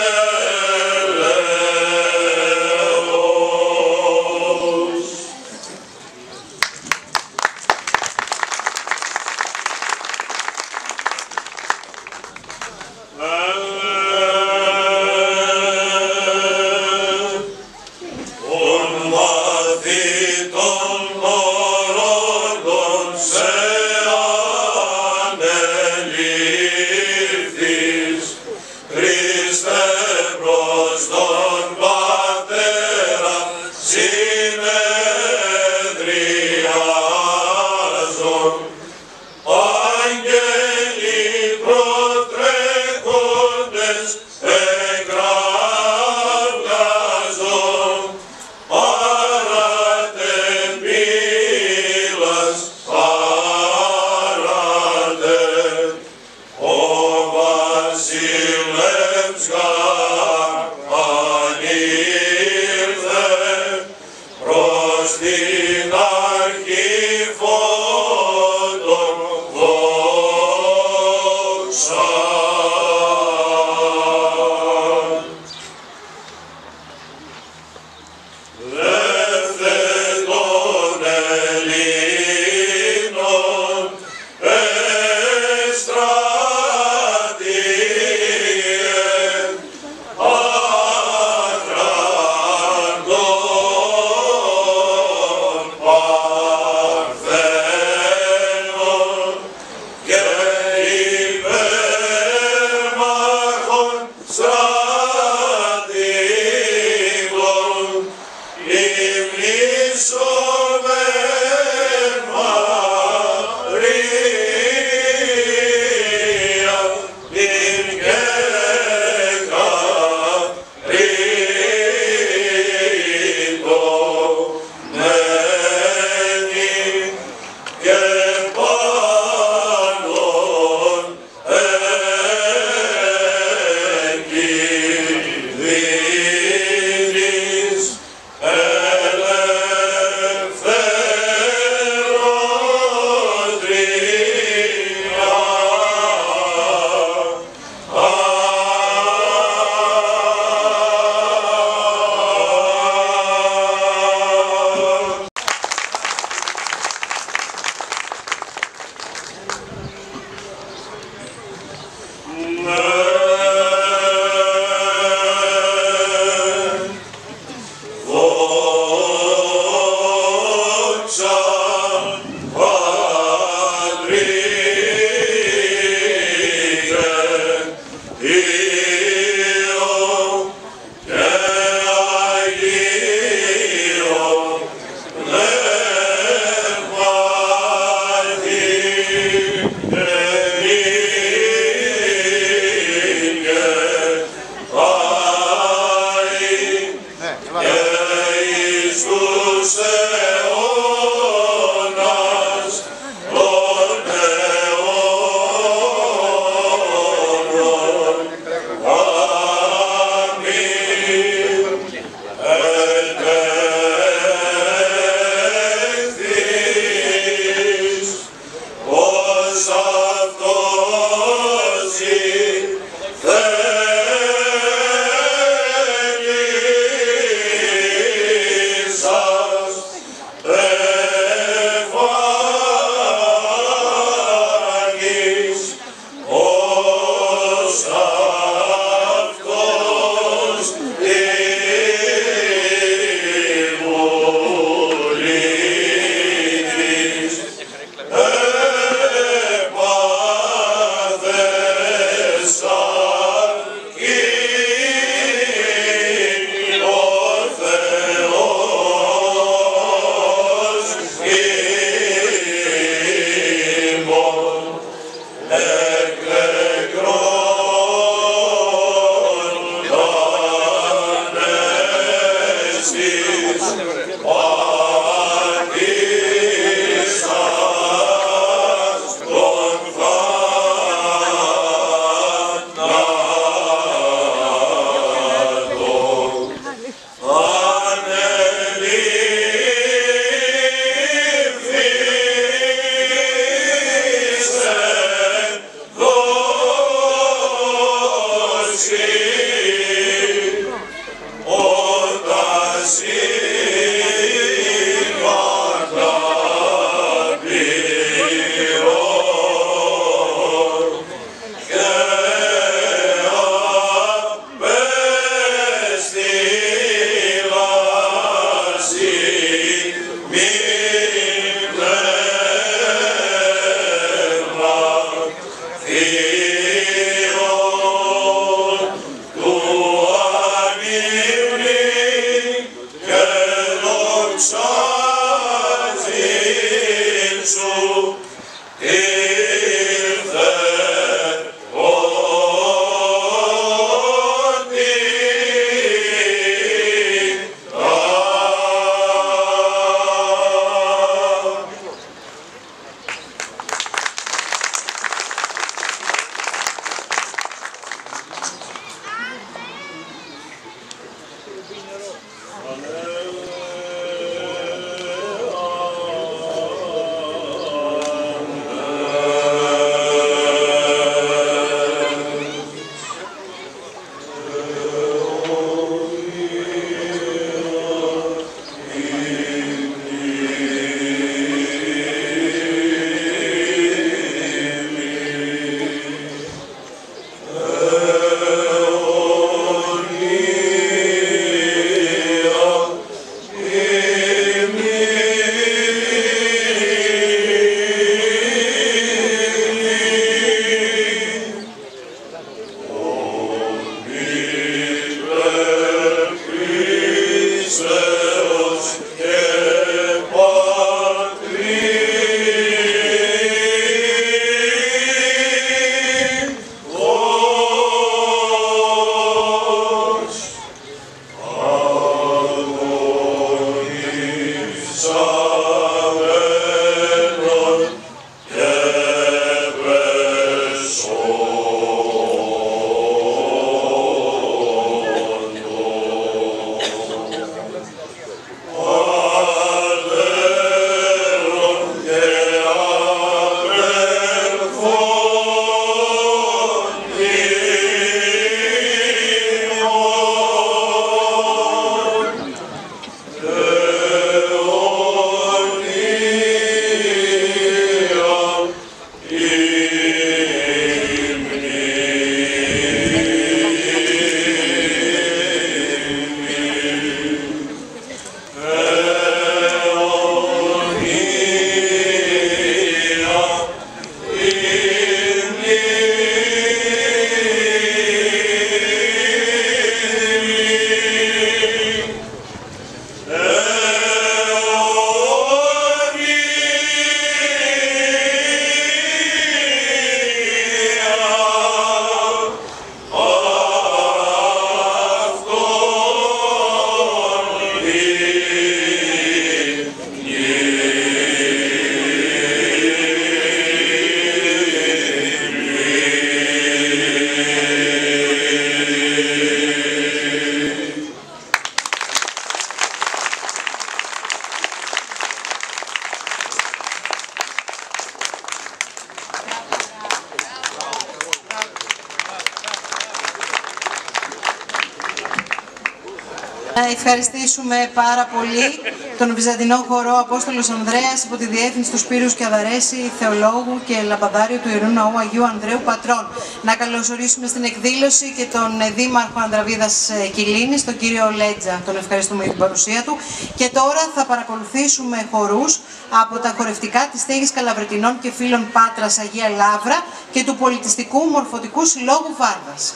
Να ευχαριστήσουμε πάρα πολύ τον Βυζαντινό Χορό Απόστολος Ανδρέας υπό τη διεύθυνση του Σπύρους και Αδαρέση, θεολόγου και λαμπαδάριου του Ιερού Ναού Αγίου Ανδρέου Πατρών. Να καλωσορίσουμε στην εκδήλωση και τον Δήμαρχο Ανδραβίδας Κιλίνης, τον κύριο Λέτζα. Τον ευχαριστούμε για την παρουσία του. Και τώρα θα παρακολουθήσουμε χορούς από τα χορευτικά της Στέγης Καλαβρετινών και Φίλων Πάτρας Αγία Λαύρα και του Πολιτιστικού Μορφωτικού Συλλόγου Βάρδας.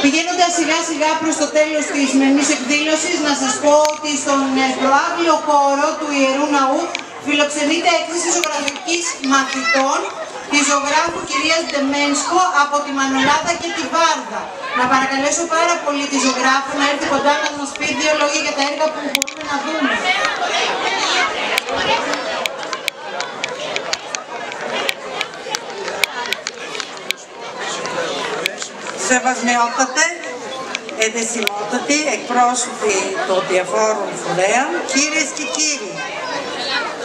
Πηγαίνοντας σιγά σιγά προς το τέλος της σημερινής εκδήλωσης, να σας πω ότι στον προάγλιο χώρο του Ιερού Ναού φιλοξενείται έκθεση ζωγραφικής μαθητών της ζωγράφου κυρίας Ντεμένσκο από τη Μανολάδα και τη Βάρδα. Να παρακαλέσω πάρα πολύ τη ζωγράφου να έρθει κοντά να μας πει δύο λόγια για τα έργα που μπορούμε να δούμε. Σεβασμιότατε, εδεσιμότατοι εκπρόσωποι των διαφόρων φορέων, κύριες και κύριοι,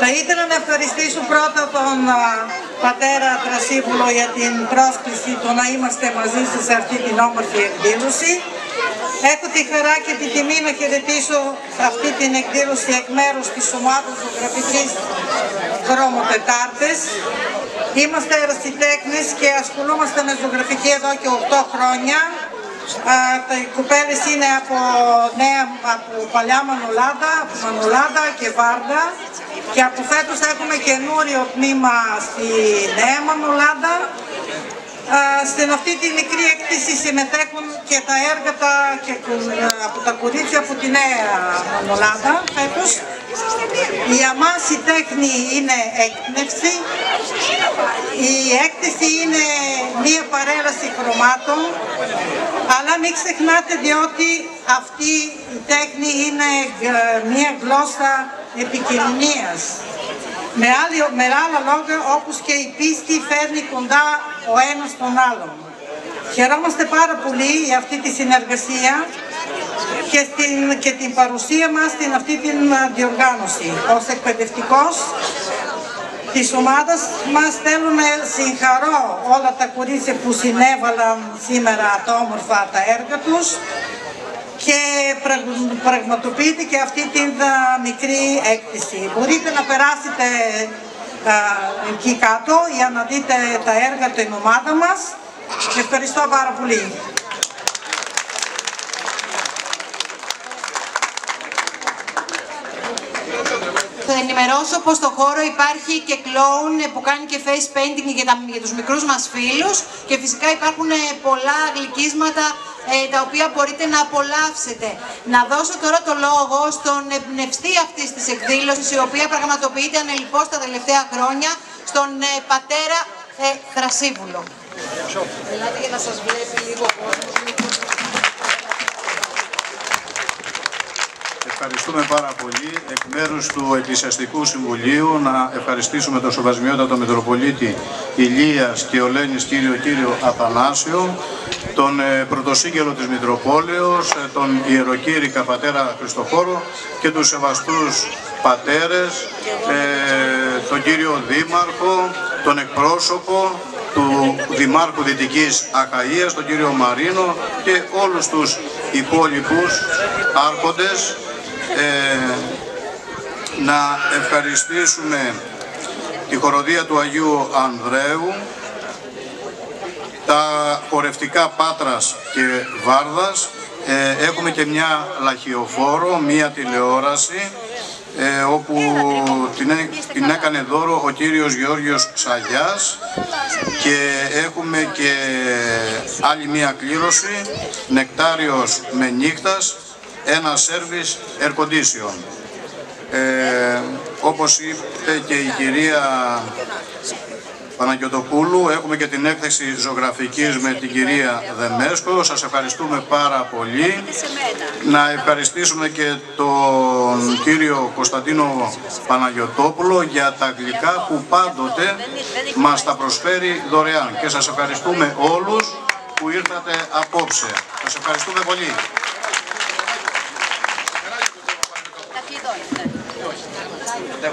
θα ήθελα να ευχαριστήσω πρώτα τον πατέρα Τρασίβουλο για την πρόσκληση του να είμαστε μαζί σας σε αυτή την όμορφη εκδήλωση. Έχω τη χαρά και τη τιμή να χαιρετήσω αυτή την εκδήλωση εκ μέρους της ομάδας ζωγραφικής Χρωμοτετάρτες. Είμαστε ερασιτέχνες και ασχολούμαστε με ζωγραφική εδώ και 8 χρόνια. Οι κοπέλες είναι από παλιά Μανολάδα, από Μανολάδα και Βάρδα. Και από φέτος έχουμε καινούριο τμήμα στη Νέα Μανολάδα. Στην αυτή τη μικρή έκθεση συμμετέχουν και τα έργα από τα κορίτσια από τη νέα μονάδα φέτος. Για μας η τέχνη είναι έκπνευση, η έκθεση είναι μία παρέλαση χρωμάτων, αλλά μην ξεχνάτε διότι αυτή η τέχνη είναι μία γλώσσα επικοινωνίας. Με άλλα λόγια, όπως και η πίστη φέρνει κοντά ο ένας τον άλλον. Χαιρόμαστε πάρα πολύ για αυτή τη συνεργασία και την παρουσία μας στην αυτή την διοργάνωση. Ως εκπαιδευτικός της ομάδας μας θέλω να συγχαρώ όλα τα κορίτσια που συνέβαλαν σήμερα τα όμορφα τα έργα τους και πραγματοποιείται και αυτή την μικρή έκθεση. Μπορείτε να περάσετε εκεί κάτω για να δείτε τα έργα της ομάδα μας. Ευχαριστώ πάρα πολύ. Θα ενημερώσω πως στο χώρο υπάρχει και κλόουν που κάνει και face painting για τους μικρούς μας φίλους και φυσικά υπάρχουν πολλά γλυκίσματα τα οποία μπορείτε να απολαύσετε. Να δώσω τώρα το λόγο στον εμπνευστή αυτής της εκδήλωσης, η οποία πραγματοποιείται ανελιπώς τα τελευταία χρόνια, στον πατέρα Θρασίβουλο. Ελάτε για να σας βλέπει λίγο ο κόσμος. Ευχαριστούμε πάρα πολύ. Εκ μέρους του Εκκλησιαστικού Συμβουλίου να ευχαριστήσουμε τον Σεβασμιότατο Μητροπολίτη Ηλίας και Ολένης κύριο Αθανάσιο, τον Πρωτοσύγγελο της Μητροπόλεως, τον Ιεροκήρυκα Πατέρα Χριστοφόρο και τους σεβαστούς πατέρες, τον κύριο Δήμαρχο, τον εκπρόσωπο του Δημάρχου Δυτικής Αχαΐας, τον κύριο Μαρίνο και όλους τους υπόλοιπους άρχοντες. Να ευχαριστήσουμε τη χοροδία του Αγίου Ανδρέου, τα χορευτικά Πάτρας και Βάρδας. Έχουμε και μια λαχιοφόρο, μια τηλεόραση, όπου την έκανε δώρο ο κύριος Γεώργιος Σαγιάς, και έχουμε και άλλη μια κλήρωση, νεκτάριος με νύχτας, ένα σέρβις air condition. Όπως είπε και η κυρία Παναγιωτοπούλου, έχουμε και την έκθεση ζωγραφικής με την κυρία Δεμέσκο. Σας ευχαριστούμε πάρα πολύ. Να ευχαριστήσουμε και τον κύριο Κωνσταντίνο Παναγιωτόπουλο για τα γλυκά που πάντοτε μας τα προσφέρει δωρεάν. Και σας ευχαριστούμε όλους που ήρθατε απόψε. Σας ευχαριστούμε πολύ.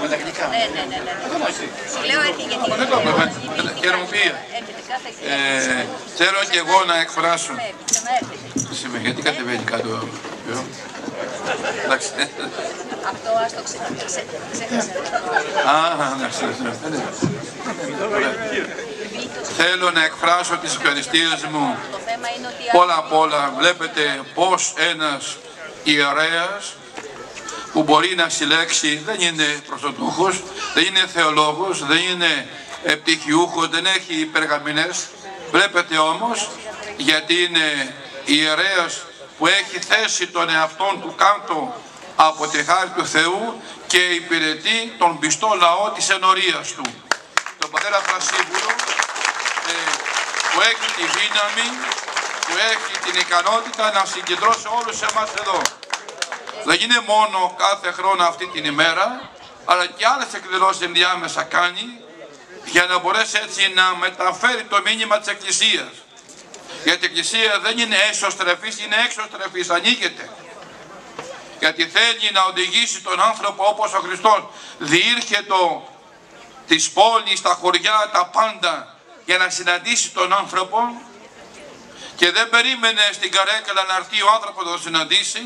Με τα γλυκά. Θέλω και εγώ να εκφράσω. Γιατί κατεβαίνει κάτω. Εντάξει. Αυτό ας το ξέχασε. Θέλω να εκφράσω τις ευχαριστίες μου. Όλα απ' όλα βλέπετε πως ένας ιερέας που μπορεί να συλλέξει, δεν είναι πρωτοτούχος, δεν είναι θεολόγος, δεν είναι πτυχιούχος, δεν έχει περγαμηνές. Βλέπετε όμως, γιατί είναι ιερέας που έχει θέσει τον εαυτόν του κάτω από τη χάρη του Θεού και υπηρετεί τον πιστό λαό της ενορίας του. Τον πατέρα Θρασίβουλο, που έχει τη δύναμη, που έχει την ικανότητα να συγκεντρώσει όλους εμάς εδώ. Δεν είναι μόνο κάθε χρόνο αυτή την ημέρα, αλλά και άλλες εκδηλώσεις ενδιάμεσα κάνει, για να μπορέσει έτσι να μεταφέρει το μήνυμα της Εκκλησίας. Γιατί η Εκκλησία δεν είναι έσωστρεφής, είναι έξωστρεφής, ανοίγεται. Γιατί θέλει να οδηγήσει τον άνθρωπο όπως ο Χριστός διήρχεται της πόλης, τα χωριά, τα πάντα, για να συναντήσει τον άνθρωπο, και δεν περίμενε στην καρέκλα να έρθει ο άνθρωπος να τον συναντήσει.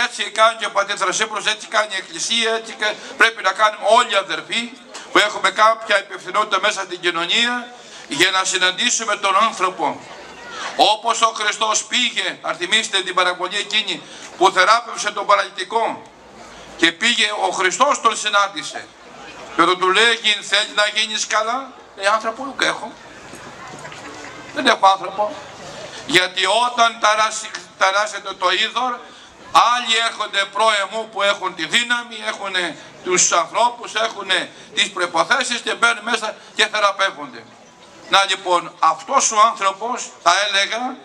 Έτσι κάνει και ο πατέρ Θρασίβουλος, έτσι κάνει η Εκκλησία, έτσι πρέπει να κάνουμε όλοι οι αδερφοί που έχουμε κάποια υπευθυνότητα μέσα στην κοινωνία, για να συναντήσουμε τον άνθρωπο. Όπως ο Χριστός πήγε, αν θυμίστε την παραβολή εκείνη που θεράπευσε τον παραλυτικό, και πήγε ο Χριστός τον συνάντησε και όταν του λέει θέλει να γίνεις καλά, λέει άνθρωπο έχω. Δεν έχω άνθρωπο. Γιατί όταν ταράσσεται το είδωρ, άλλοι έρχονται πρώεμου που έχουν τη δύναμη, έχουν τους ανθρώπους, έχουν τις προϋποθέσεις και μπαίνουν μέσα και θεραπεύονται. Να λοιπόν, αυτός ο άνθρωπος θα έλεγα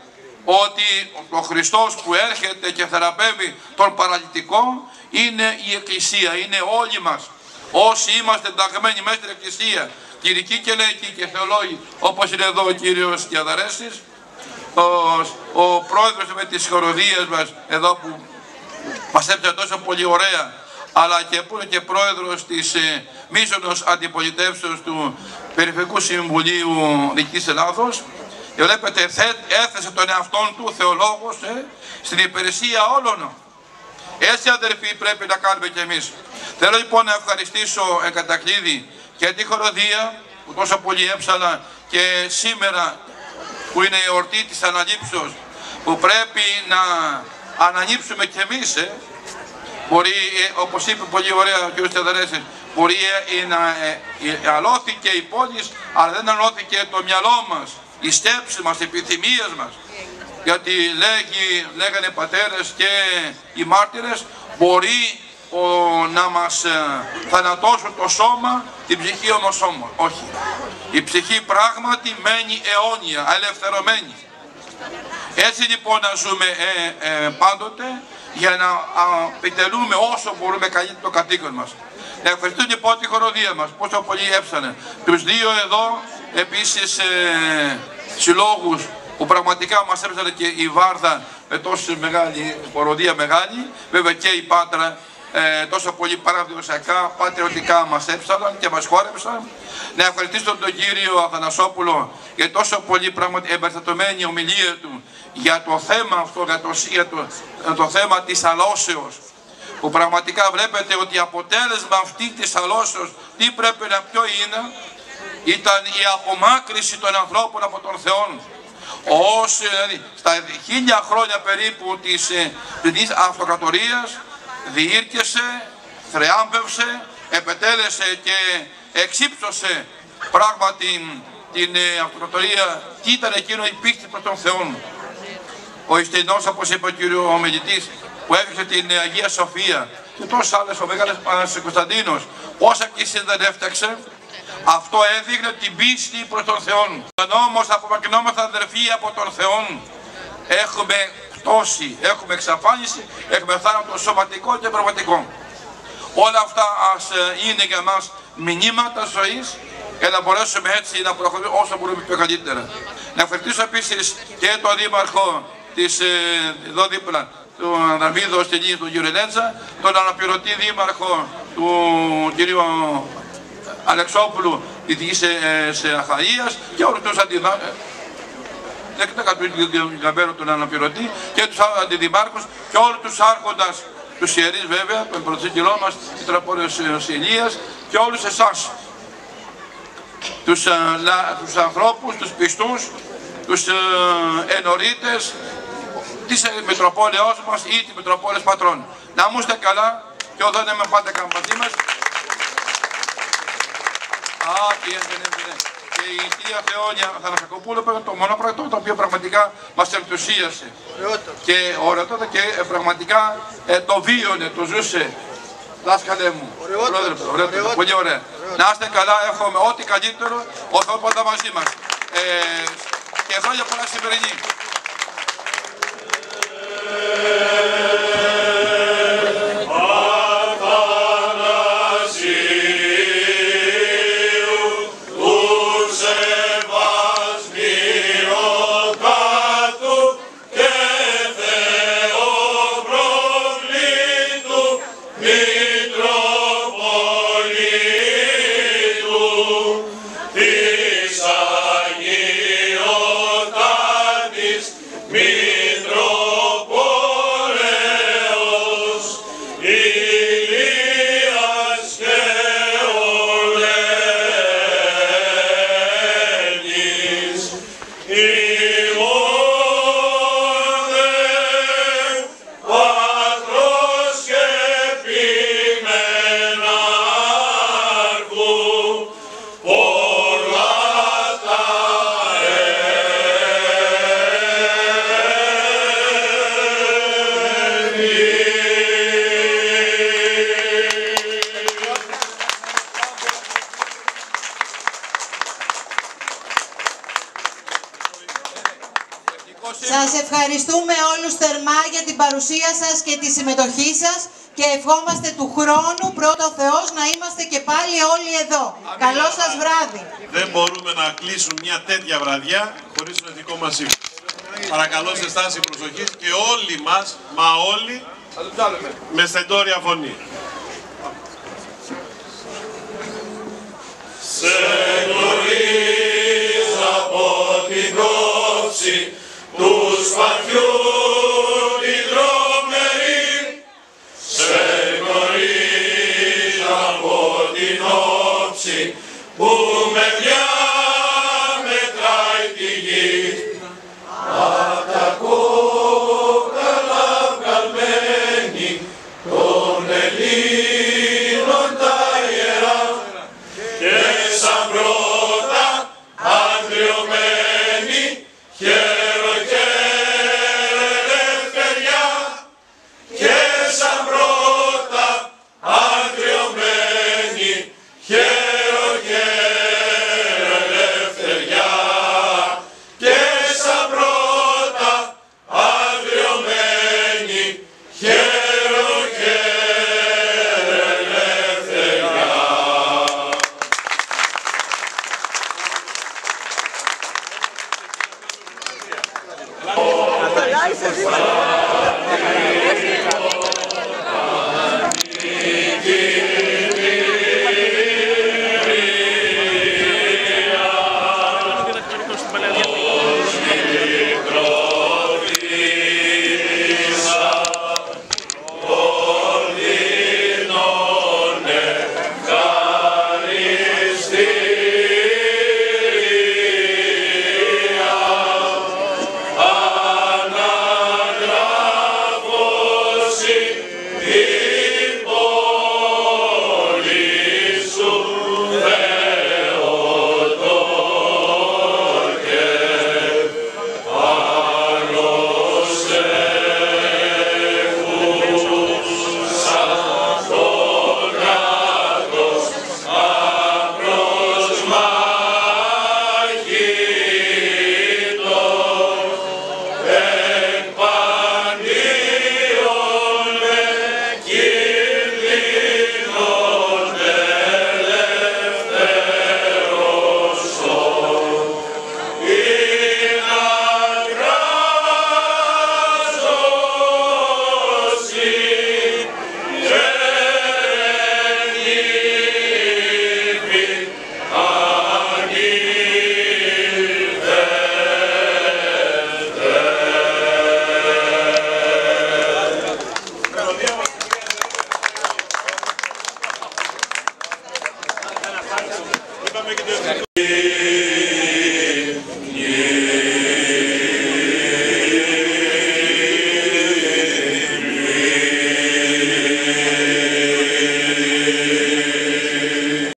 ότι ο Χριστός που έρχεται και θεραπεύει τον παραλυτικό είναι η Εκκλησία, είναι όλοι μας. Όσοι είμαστε ενταγμένοι μέσα στην Εκκλησία, κληρικοί και λαϊκοί και θεολόγοι, όπως είναι εδώ ο κύριος Κιαδαρέσης, ο πρόεδρος με τις χοροδίες μας εδώ που μας έπαιζε τόσο πολύ ωραία, αλλά και που είναι και πρόεδρος της μείζωνος αντιπολιτεύσεως του Περιφερειακού Συμβουλίου Δυτικής Ελλάδος, και βλέπετε έθεσε τον εαυτόν του θεολόγος στην υπηρεσία όλων. Έτσι αδερφοί πρέπει να κάνουμε κι εμείς. Θέλω λοιπόν να ευχαριστήσω εν κατακλείδη και τη χοροδία που τόσο πολύ έψαλα και σήμερα που είναι η εορτή της αναλήψεως, που πρέπει να αναλήψουμε κι εμείς. Μπορεί, όπως είπε πολύ ωραία ο κ. Θεοδωρέσης, μπορεί να αλώθηκε η πόλη, αλλά δεν αλώθηκε το μυαλό μας, οι σκέψεις μας, οι επιθυμίες μας. Γιατί λέγανε οι πατέρες και οι μάρτυρες, μπορεί να μας θανατώσουν το σώμα, την ψυχή όμως όχι. Η ψυχή πράγματι μένει αιώνια, ελευθερωμένη. Έτσι λοιπόν να ζούμε πάντοτε, για να επιτελούμε όσο μπορούμε καλύτερα το καθήκον μας. Να ευχαριστούμε λοιπόν τη χοροδία μας, πόσο πολύ έψανε. Τους δύο εδώ επίσης συλλόγους που πραγματικά μας έψανε, και η Βάρδα με τόσο μεγάλη χοροδία μεγάλη, βέβαια και η Πάτρα τόσο πολύ παραδοσιακά, πατριωτικά μας έψαλαν και μας χόρεψαν. Να ευχαριστήσω τον κύριο Αθανασόπουλο για τόσο πολύ πραγματικά εμπεριστατωμένη ομιλία του για το θέμα αυτό, για το θέμα της αλώσεως, που πραγματικά βλέπετε ότι αποτέλεσμα αυτή της αλώσεως τι πρέπει να ποιο είναι, ήταν η απομάκρυση των ανθρώπων από τον Θεό. Δηλαδή, στα 1000 χρόνια περίπου της αυτοκρατορίας διήρκεσε, θριάμβευσε, επετέλεσε και εξύψωσε πράγματι την αυτοκρατορία. Τι ήταν εκείνο? Η πίστη προς τον Θεό. Ο Ιστινός, όπως είπε ο κύριο ομιλητής, που έφτιαξε την Αγία Σοφία και τόσες άλλες, ο Μεγάλος Κωνσταντίνος, όσα και δεν έφτιαξε, αυτό έδειχνε την πίστη προς τον Θεό. Αν όμως απομακρυνόμεθα αδερφοί από τον Θεό, έχουμε πτώση, έχουμε εξαφάνιση, έχουμε θάνατο σωματικό και πραγματικό. Όλα αυτά ας είναι για μας μηνύματα ζωής, για να μπορέσουμε έτσι να προχωρήσουμε όσο μπορούμε πιο καλύτερα. Να ευχαριστήσω επίσης και τον Δήμαρχο της εδώ δίπλα, του Ανδραμίδου Στυλής, του κ. Λέτσα, τον αναπληρωτή Δήμαρχο του κ. Αλεξόπουλου της Αχαΐας και όλους τους τον αναπληρωτή και τους αντιδημάρχους και όλους τους άρχοντας, τους ιερείς βέβαια, τον πρωτοσύγκυρό μας, της Τραπόρεως Ηλίας, και όλους εσάς, τους ανθρώπους, τους πιστούς, τους ενορίτες της Μητροπόλεως μας ή της Μητροπόλεως Πατρών. Να μου είστε καλά και όταν είμαι πάντα μαζί μας. Και η κυρία Θεόνια Θανασακοπούλου παίρνει το μόνο πράγμα το οποίο πραγματικά μας ενθουσίασε. Και ορατότητα και πραγματικά το βίωνε, το ζούσε. Δάσκαλε μου, πολύ ωραία. Να είστε καλά, εύχομαι ό,τι καλύτερο, ο Θεός πάντα μαζί μας. Και χρόνια πολλά σημερινή. Μητροπόλεως ευχαριστούμε όλους θερμά για την παρουσία σας και τη συμμετοχή σας και ευχόμαστε του χρόνου, πρώτο Θεός, να είμαστε και πάλι όλοι εδώ. Καλό σας βράδυ. Δεν μπορούμε να κλείσουμε μια τέτοια βραδιά χωρίς το εθνικό μας ύμνο. Παρακαλώ σε στάση προσοχής και όλοι μας, μα όλοι, με στεντόρια φωνή. Σε γνωρίζω από την κόψη του σπαθιού τη δρομερή. Σε γνωρίζω από την όψη που με διαμετράει τη γη. Απ' τα κόκαλα βγαλμένη των Ελλήνων τα ιερά και σαν πρώτα αντριωμένη χαίρο και ελευθεριά και σαν πρώτα αντριωμένη χαίρο και ελευθεριά και σαν πρώτα αντριωμένη χαίρο και ελευθεριά.